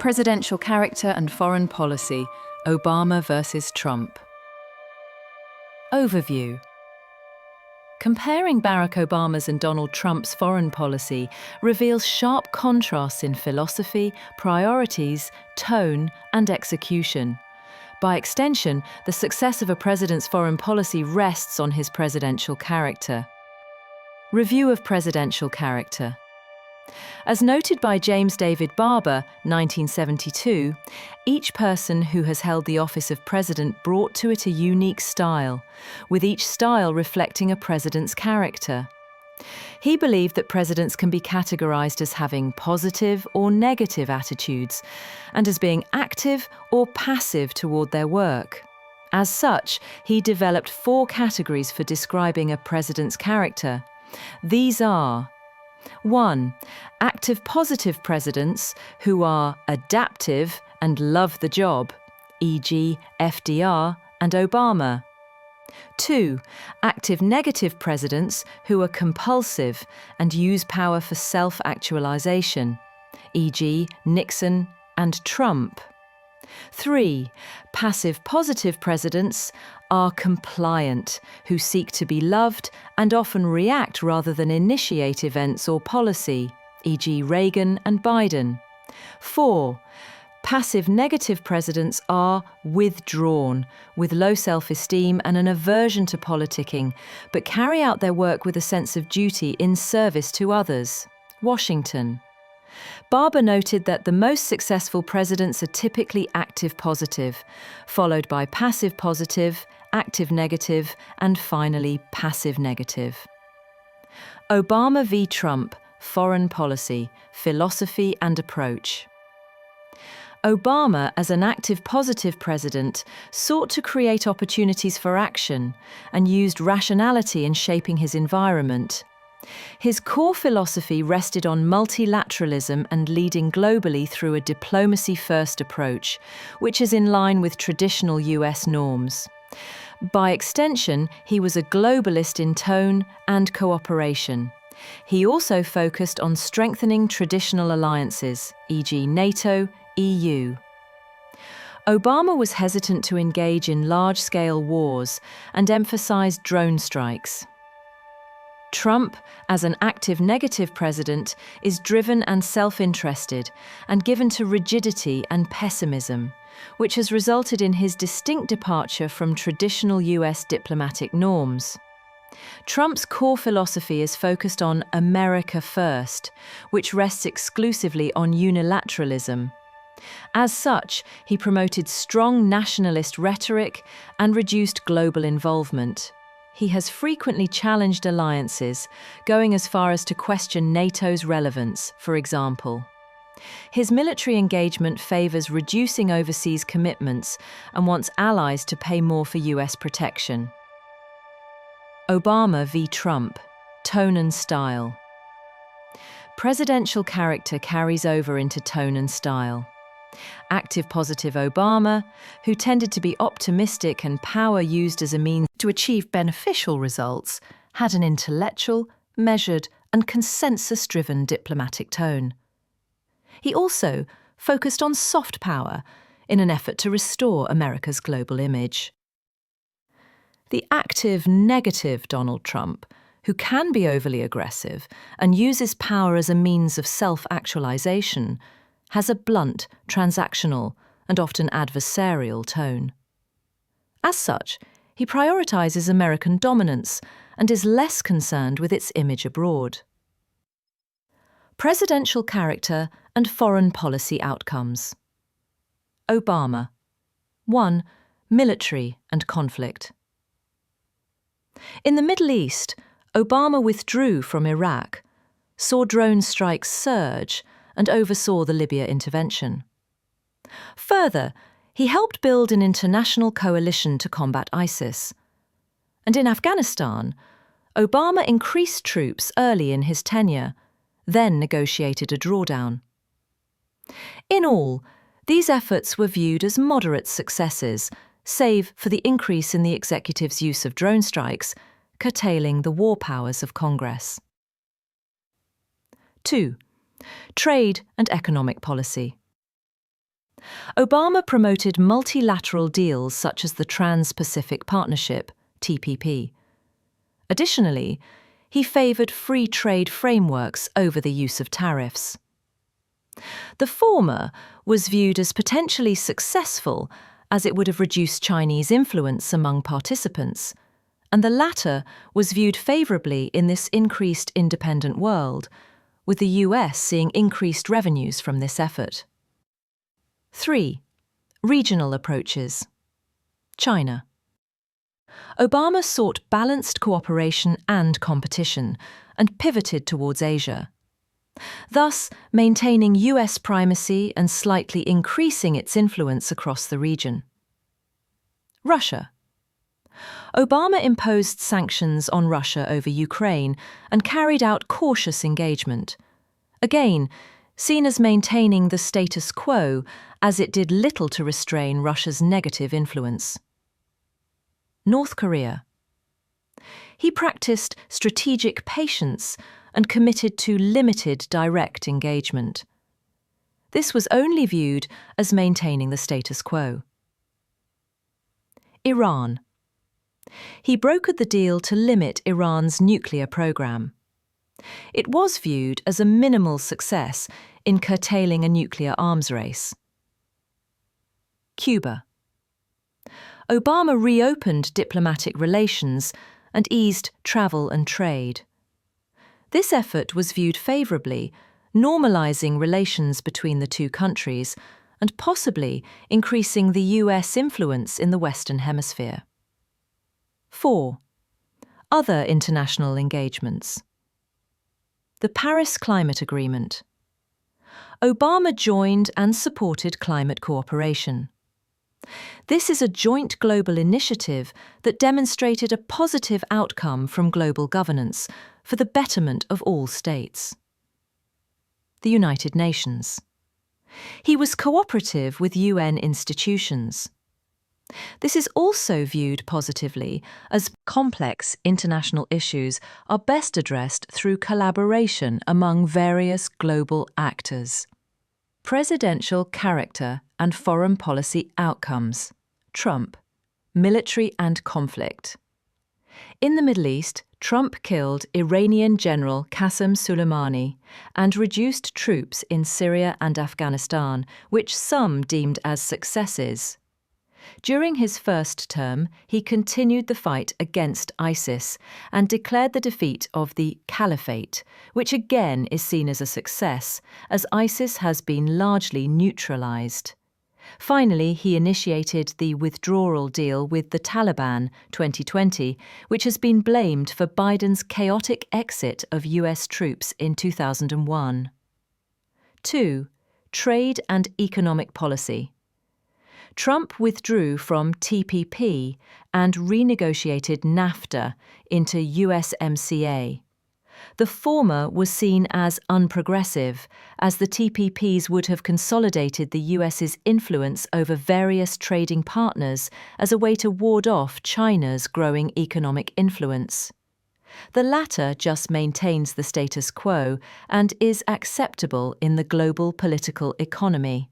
Presidential Character and Foreign Policy, Obama versus Trump. Overview. Comparing Barack Obama's and Donald Trump's foreign policy reveals sharp contrasts in philosophy, priorities, tone, and execution. By extension, the success of a president's foreign policy rests on his presidential character. Review of presidential character. As noted by James David Barber, 1972, each person who has held the office of president brought to it a unique style, with each style reflecting a president's character. He believed that presidents can be categorized as having positive or negative attitudes, and as being active or passive toward their work. As such, he developed 4 categories for describing a president's character. These are: 1. Active positive presidents who are adaptive and love the job, e.g. FDR and Obama. 2. Active negative presidents who are compulsive and use power for self-actualization, e.g. Nixon and Trump. 3. Passive positive presidents are compliant, who seek to be loved and often react rather than initiate events or policy, e.g. Reagan and Biden. 4. Passive negative presidents are withdrawn, with low self-esteem and an aversion to politicking, but carry out their work with a sense of duty in service to others. Washington. Barber noted that the most successful presidents are typically active positive, followed by passive positive, active negative, and finally passive negative. Obama v. Trump, Foreign Policy, Philosophy and Approach. Obama, as an active positive president, sought to create opportunities for action and used rationality in shaping his environment. His core philosophy rested on multilateralism and leading globally through a diplomacy-first approach, which is in line with traditional US norms. By extension, he was a globalist in tone and cooperation. He also focused on strengthening traditional alliances, e.g. NATO, EU. Obama was hesitant to engage in large-scale wars and emphasized drone strikes. Trump, as an active negative president, is driven and self-interested and given to rigidity and pessimism, which has resulted in his distinct departure from traditional US diplomatic norms. Trump's core philosophy is focused on America first, which rests exclusively on unilateralism. As such, he promoted strong nationalist rhetoric and reduced global involvement. He has frequently challenged alliances, going as far as to question NATO's relevance, for example. His military engagement favors reducing overseas commitments and wants allies to pay more for US protection. Obama v. Trump, Tone and Style. Presidential character carries over into tone and style. Active positive Obama, who tended to be optimistic and power used as a means to achieve beneficial results, had an intellectual, measured, and consensus-driven diplomatic tone. He also focused on soft power in an effort to restore America's global image. The active negative Donald Trump, who can be overly aggressive and uses power as a means of self-actualization, has a blunt, transactional, and often adversarial tone. As such, he prioritizes American dominance and is less concerned with its image abroad. Presidential character and foreign policy outcomes. Obama. 1. Military and conflict. In the Middle East, Obama withdrew from Iraq, saw drone strikes surge, and oversaw the Libya intervention. Further, he helped build an international coalition to combat ISIS. And in Afghanistan, Obama increased troops early in his tenure, then negotiated a drawdown. In all, these efforts were viewed as moderate successes, save for the increase in the executive's use of drone strikes, curtailing the war powers of Congress. 2. Trade and economic policy. Obama promoted multilateral deals such as the Trans-Pacific Partnership, TPP. Additionally, he favored free trade frameworks over the use of tariffs. The former was viewed as potentially successful as it would have reduced Chinese influence among participants, and the latter was viewed favorably in this increased independent world, with the US seeing increased revenues from this effort. 3. Regional approaches. China. Obama sought balanced cooperation and competition, and pivoted towards Asia, thus maintaining US primacy and slightly increasing its influence across the region. Russia. Obama imposed sanctions on Russia over Ukraine and carried out cautious engagement, again seen as maintaining the status quo, as it did little to restrain Russia's negative influence. North Korea. He practiced strategic patience and committed to limited direct engagement. This was only viewed as maintaining the status quo. Iran. He brokered the deal to limit Iran's nuclear program. It was viewed as a minimal success in curtailing a nuclear arms race. Cuba. Obama reopened diplomatic relations and eased travel and trade. This effort was viewed favorably, normalizing relations between the two countries and possibly increasing the US influence in the Western Hemisphere. 4. Other international engagements. The Paris Climate Agreement. Obama joined and supported climate cooperation. This is a joint global initiative that demonstrated a positive outcome from global governance for the betterment of all states. The United Nations. He was cooperative with UN institutions. This is also viewed positively, as complex international issues are best addressed through collaboration among various global actors. Presidential character and foreign policy outcomes. Trump. Military and conflict. In the Middle East, Trump killed Iranian General Qasem Soleimani and reduced troops in Syria and Afghanistan, which some deemed as successes. During his first term, he continued the fight against ISIS and declared the defeat of the Caliphate, which again is seen as a success, as ISIS has been largely neutralized. Finally, he initiated the withdrawal deal with the Taliban 2020, which has been blamed for Biden's chaotic exit of US troops in 2001. 2. Trade and economic policy. Trump withdrew from TPP and renegotiated NAFTA into USMCA. The former was seen as unprogressive, as the TPPs would have consolidated the US's influence over various trading partners as a way to ward off China's growing economic influence. The latter just maintains the status quo and is acceptable in the global political economy.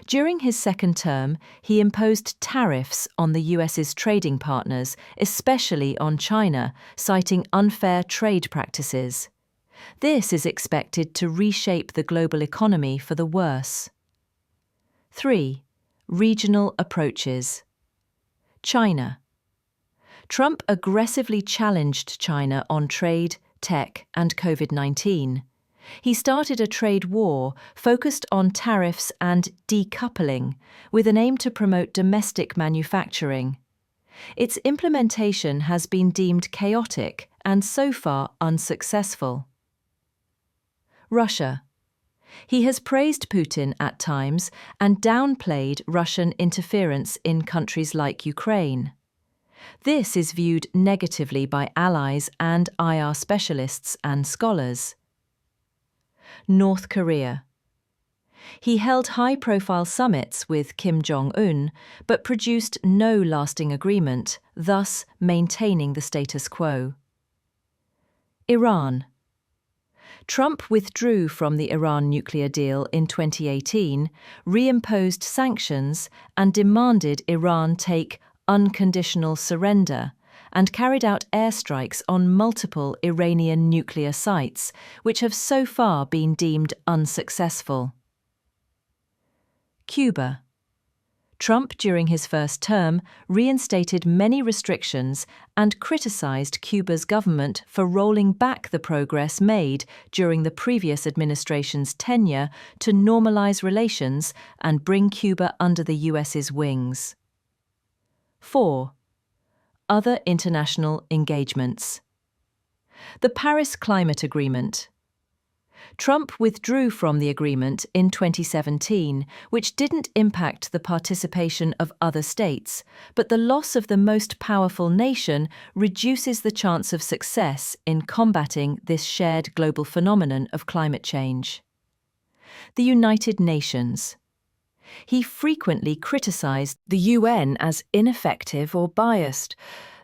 During his second term, he imposed tariffs on the US's trading partners, especially on China, citing unfair trade practices. This is expected to reshape the global economy for the worse. 3. Regional approaches. China. Trump aggressively challenged China on trade, tech, and COVID-19. He started a trade war focused on tariffs and decoupling, with an aim to promote domestic manufacturing. Its implementation has been deemed chaotic and so far unsuccessful. Russia. He has praised Putin at times and downplayed Russian interference in countries like Ukraine. This is viewed negatively by allies and IR specialists and scholars. North Korea. He held high-profile summits with Kim Jong-un, but produced no lasting agreement, thus maintaining the status quo. Iran. Trump withdrew from the Iran nuclear deal in 2018, reimposed sanctions, and demanded Iran take unconditional surrender, and carried out airstrikes on multiple Iranian nuclear sites, which have so far been deemed unsuccessful. Cuba. Trump, during his first term, reinstated many restrictions and criticized Cuba's government for rolling back the progress made during the previous administration's tenure to normalize relations and bring Cuba under the US's wings. 4. Other international engagements. The Paris Climate Agreement. Trump withdrew from the agreement in 2017, which didn't impact the participation of other states, but the loss of the most powerful nation reduces the chance of success in combating this shared global phenomenon of climate change. The United Nations. He frequently criticized the UN as ineffective or biased.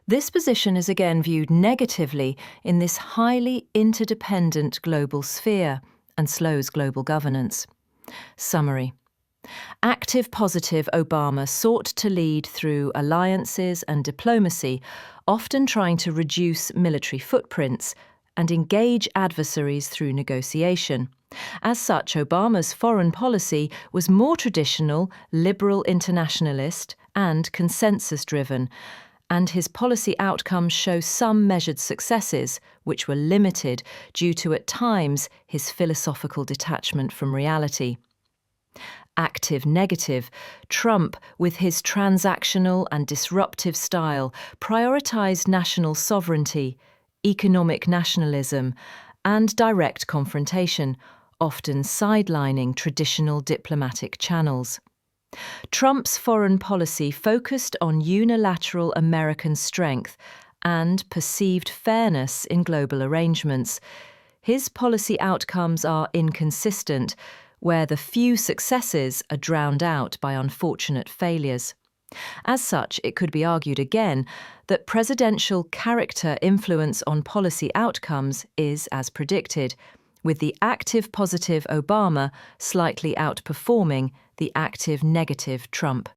This position is again viewed negatively in this highly interdependent global sphere and slows global governance. Summary. Active positive Obama sought to lead through alliances and diplomacy, often trying to reduce military footprints and engage adversaries through negotiation. As such, Obama's foreign policy was more traditional, liberal internationalist, and consensus-driven, and his policy outcomes show some measured successes, which were limited due to, at times, his philosophical detachment from reality. Active negative, Trump, with his transactional and disruptive style, prioritized national sovereignty, economic nationalism, and direct confrontation, often sidelining traditional diplomatic channels. Trump's foreign policy focused on unilateral American strength and perceived fairness in global arrangements. His policy outcomes are inconsistent, where the few successes are drowned out by unfortunate failures. As such, it could be argued again that presidential character influence on policy outcomes is as predicted, with the active positive Obama slightly outperforming the active negative Trump.